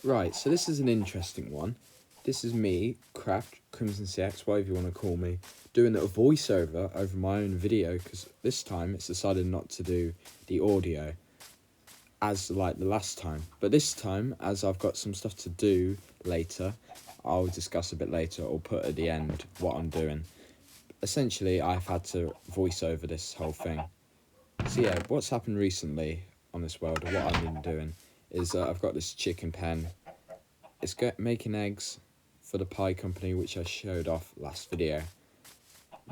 Right, so this is an interesting one. This is me, CrimsonCX, whatever you want to call me, doing a voiceover over my own video, because this time it's decided not to do the audio as like the last time. But this time, as I've got some stuff to do later, I'll discuss a bit later or put at the end what I'm doing. Essentially, I've had to voice over this whole thing. So yeah, what's happened recently on this world, or what I've been doing, is I've got this chicken pen. It's making eggs for the pie company, which I showed off last video.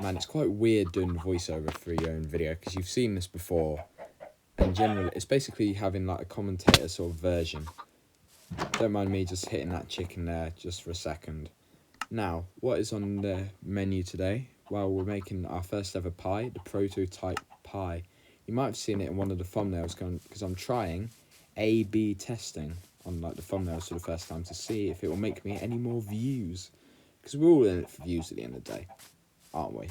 Man, it's quite weird doing the voiceover for your own video, because you've seen this before, and generally, it's basically having like a commentator sort of version. Don't mind me just hitting that chicken there just for a second. Now, what is on the menu today? Well, we're making our first ever pie, the prototype pie. You might have seen it in one of the thumbnails, because I'm trying A/B testing on like the thumbnails for the first time to see if it will make me any more views. Because we're all in it for views at the end of the day, aren't we?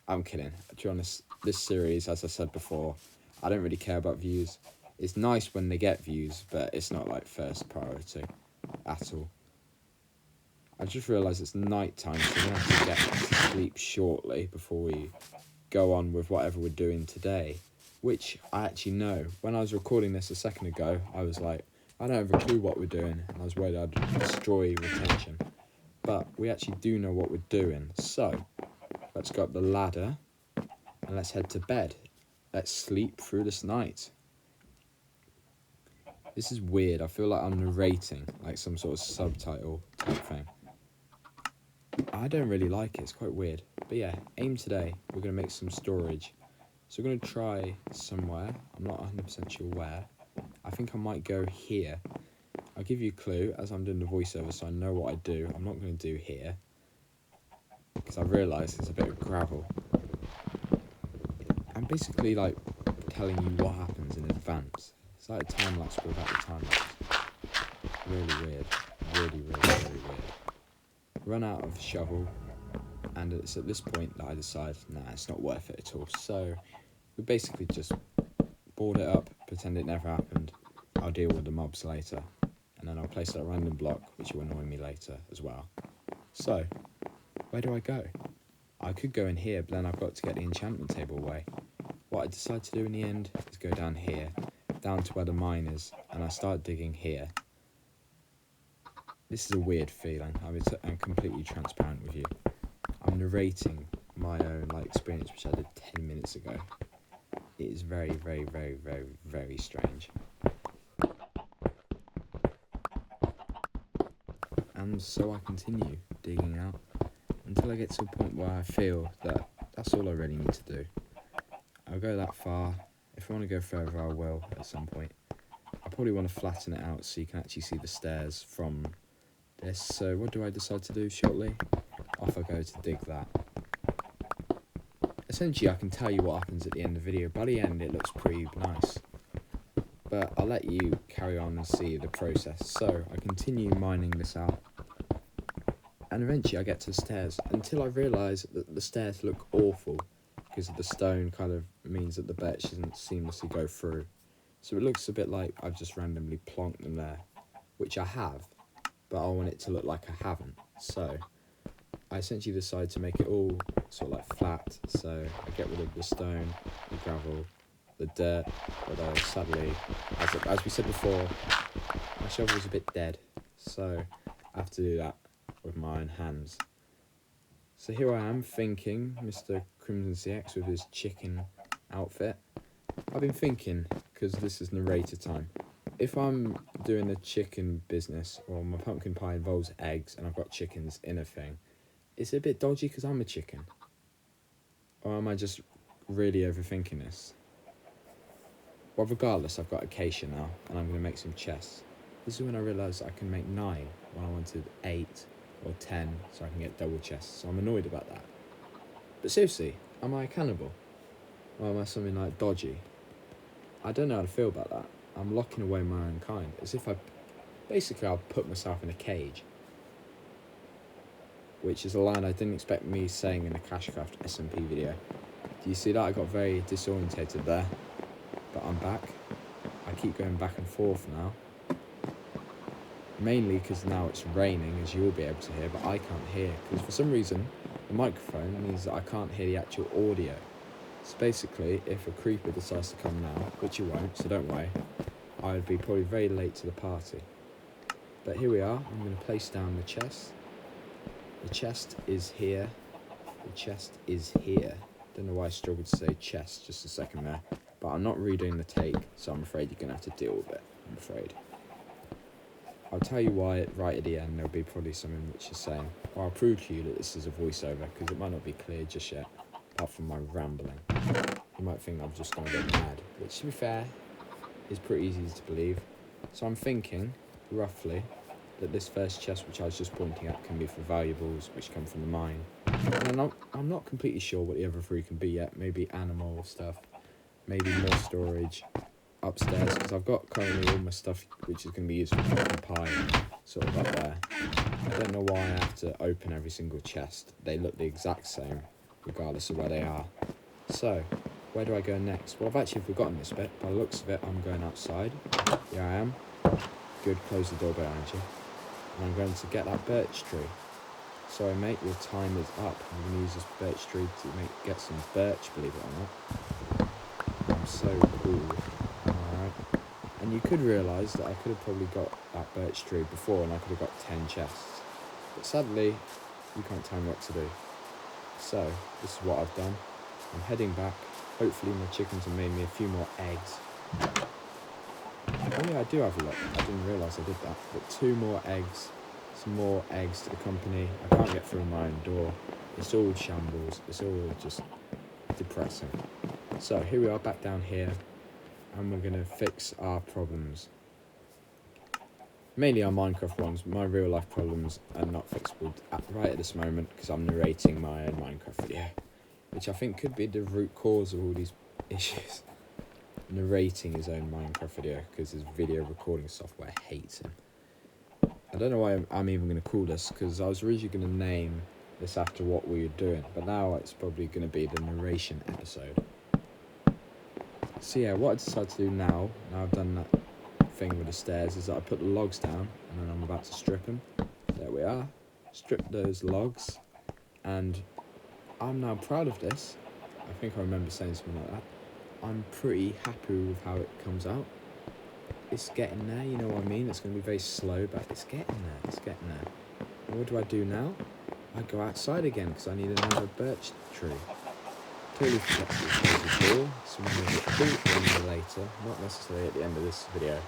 I'm kidding. To be honest, this series, as I said before, I don't really care about views. It's nice when they get views, but it's not like first priority at all. I just realised it's night time, so we're going to have to get to sleep shortly before we go on with whatever we're doing today. Which I actually know. When I was recording this a second ago, I was like, I don't have a clue what we're doing, and I was worried I'd destroy retention. But we actually do know what we're doing, so let's go up the ladder and let's head to bed. Let's sleep through this night. This is weird. I feel like I'm narrating, like some sort of subtitle type thing. I don't really like it. It's quite weird. But yeah, aim today. We're going to make some storage. So we're going to try somewhere. I'm not 100% sure where. I think I might go here. I'll give you a clue as I'm doing the voiceover so I know what I do. I'm not going to do here, because I realise there's a bit of gravel. I'm basically like telling you what happens in advance. It's like a time lapse without the time lapse. Really weird. Really weird. Run out of shovel, and it's at this point that I decide, nah, it's not worth it at all. So we basically just board it up, pretend it never happened. I'll deal with the mobs later, and then I'll place that random block, which will annoy me later as well. So, where do I go? I could go in here, but then I've got to get the enchantment table away. What I decide to do in the end is go down here, down to where the mine is, and I start digging here. This is a weird feeling. I'm completely transparent with you. I'm narrating my own experience, which I did 10 minutes ago. It is very, very, very, very, very strange. And so I continue digging out until I get to a point where I feel that that's all I really need to do. I'll go that far. If I want to go further, I will at some point. I probably want to flatten it out so you can actually see the stairs from this. So what do I decide to do shortly? Off I go to dig that. Essentially, I can tell you what happens at the end of the video. By the end, it looks pretty nice. But I'll let you carry on and see the process. So I continue mining this out. And eventually I get to the stairs until I realise that the stairs look awful, because the stone kind of means that the bed doesn't seamlessly go through. So it looks a bit like I've just randomly plonked them there, which I have, but I want it to look like I haven't. So I essentially decide to make it all sort of like flat. So I get rid of the stone, the gravel, the dirt, although sadly, as we said before, my shovel's a bit dead, so I have to do that with my own hands. So here I am thinking, Mr. CrimsonCX with his chicken outfit. I've been thinking, because this is narrator time, if I'm doing a chicken business, or my pumpkin pie involves eggs and I've got chickens in a thing, is it a bit dodgy because I'm a chicken? Or am I just really overthinking this? Well, regardless, I've got acacia now, and I'm going to make some chests. This is when I realised I can make 9 when I wanted 8 or 10, so I can get double chests. So I'm annoyed about that. But seriously, am I a cannibal? Or am I something like dodgy? I don't know how to feel about that. I'm locking away my own kind, as if I'll put myself in a cage. Which is a line I didn't expect me saying in the Cashcraft SMP video. Do you see that? I got very disorientated there. But I'm back. I keep going back and forth now. Mainly because now it's raining, as you'll be able to hear, but I can't hear, because for some reason the microphone means that I can't hear the actual audio. So basically, if a creeper decides to come now, which he won't, so don't worry, I would be probably very late to the party. But here we are. I'm going to place down the chest. The chest is here. The chest is here. Don't know why I struggled to say chest just a second there, but I'm not redoing the take, so I'm afraid you're going to have to deal with it, I'm afraid. I'll tell you why right at the end there'll be probably something which is saying, or I'll prove to you that this is a voiceover, because it might not be clear just yet, apart from my rambling. You might think I've just gone a bit mad, which to be fair, is pretty easy to believe. So I'm thinking, roughly, that this first chest which I was just pointing at can be for valuables which come from the mine. And I'm not completely sure what the other three can be yet, maybe animal stuff, maybe more storage upstairs, because I've got currently all my stuff which is going to be used for cooking pie sort of up there. I don't know why I have to open every single chest. They look the exact same regardless of where they are. So where do I go next? Well, I've actually forgotten this bit. By the looks of it, I'm going outside. Here I am. Good, close the door behind you. And I'm going to get that birch tree. Sorry mate, your time is up. I'm going to use this birch tree to get some birch, believe it or not. I'm so cool. Alright. And you could realise that I could have probably got that birch tree before and I could have got 10 chests. But sadly, you can't tell me what to do. So, this is what I've done. I'm heading back. Hopefully my chickens have made me a few more eggs. Oh yeah, I do have a lot. I didn't realise I did that. But 2 more eggs. Some more eggs to the company. I can't get through my own door. It's all shambles. It's all just depressing. So here we are back down here. And we're going to fix our problems. Mainly our Minecraft ones. My real life problems are not fixable right at this moment because I'm narrating my own Minecraft video. Which I think could be the root cause of all these issues. Narrating his own Minecraft video because his video recording software hates him. I don't know why I'm even going to call this, because I was originally going to name this after what we were doing, but now it's probably going to be the narration episode. So yeah, what I decided to do now I've done that thing with the stairs, is that I put the logs down and then I'm about to strip them. There we are. Strip those logs, and I'm now proud of this. I think I remember saying something like that. I'm pretty happy with how it comes out. It's getting there, you know what I mean? It's going to be very slow, but it's getting there, it's getting there. And what do I do now? I go outside again, because I need another birch tree. Totally forget to close the door, so I'm going to do it later, not necessarily at the end of this video,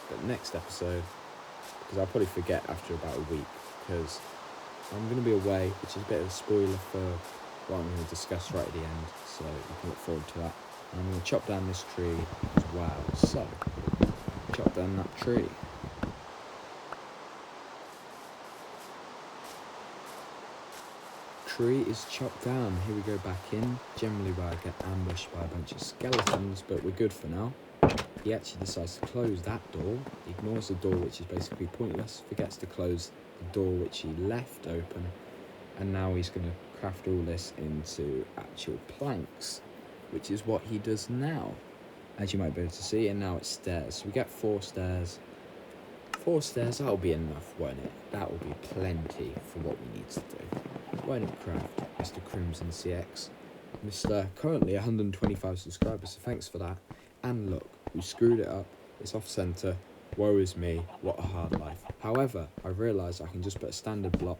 but next episode, because I'll probably forget after about a week, because I'm going to be away, which is a bit of a spoiler for what I'm going to discuss right at the end, so you can look forward to that. And I'm going to chop down this tree as well, so chop down that tree. Tree is chopped down. Here we go back in. Generally where I get ambushed by a bunch of skeletons, but we're good for now. He actually decides to close that door. He ignores the door, which is basically pointless. Forgets to close the door which he left open. And now he's going to craft all this into actual planks, which is what he does now, as you might be able to see. And now it's stairs. So we get 4 stairs. 4 stairs, that'll be enough, won't it? That will be plenty for what we need to do. Won't it, craft, Mr. CrimsonCX? Mr. currently 125 subscribers, so thanks for that. And look, we screwed it up. It's off centre. Woe is me. What a hard life. However, I realised I can just put a standard block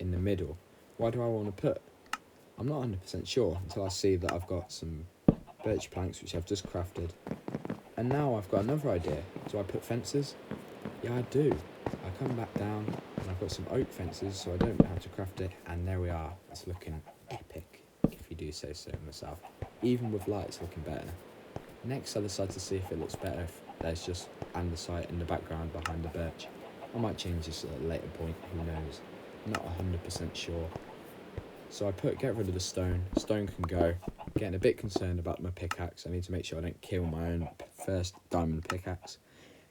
in the middle. Why do I want to put? I'm not 100% sure until I see that I've got some birch planks which I've just crafted. And now I've got another idea. Do I put fences? Yeah, I do. I come back down and I've got some oak fences, so I don't have to craft it. And there we are. It's looking epic, if you do say so myself. Even with light, it's looking better. Next, I decide to see if it looks better if there's just andesite in the background behind the birch. I might change this at a later point, who knows. I'm not 100% sure. So I get rid of the stone. Stone can go. I'm getting a bit concerned about my pickaxe. I need to make sure I don't kill my own first diamond pickaxe,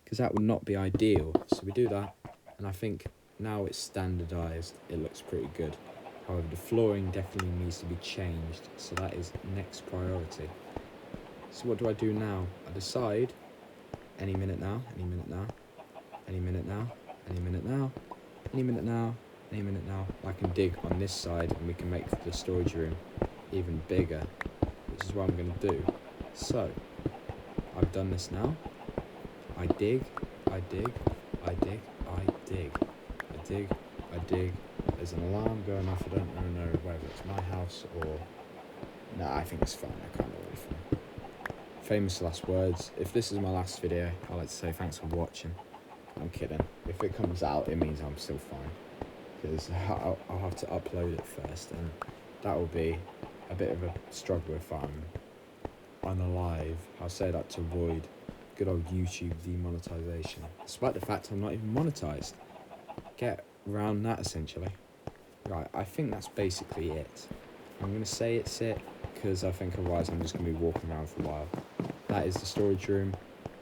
because that would not be ideal. So we do that, and I think now it's standardised, it looks pretty good. However, the flooring definitely needs to be changed, so that is next priority. So what do I do now? I decide any minute now, any minute now, any minute now, Any minute now. Any minute now. Any minute now. I can dig on this side and we can make the storage room even bigger, which is what I'm going to do. So, I've done this now. I dig, I dig, I dig, I dig, I dig, I dig. There's an alarm going off. I don't know whether it's my house or... No, I think it's fine. I can't really fine. Famous last words. If this is my last video, I'd like to say thanks for watching. I'm kidding. If it comes out, it means I'm still fine. Because I'll have to upload it first, and that will be a bit of a struggle if I'm unalive. I'll say that to avoid good old YouTube demonetization, despite the fact I'm not even monetized. Get around that, essentially. Right, I think that's basically it. I'm going to say it's it, because I think otherwise I'm just going to be walking around for a while. That is the storage room.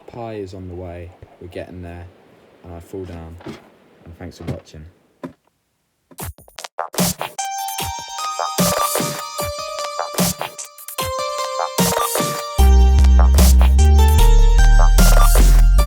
Pie is on the way. We're getting there. And I fall down. And thanks for watching.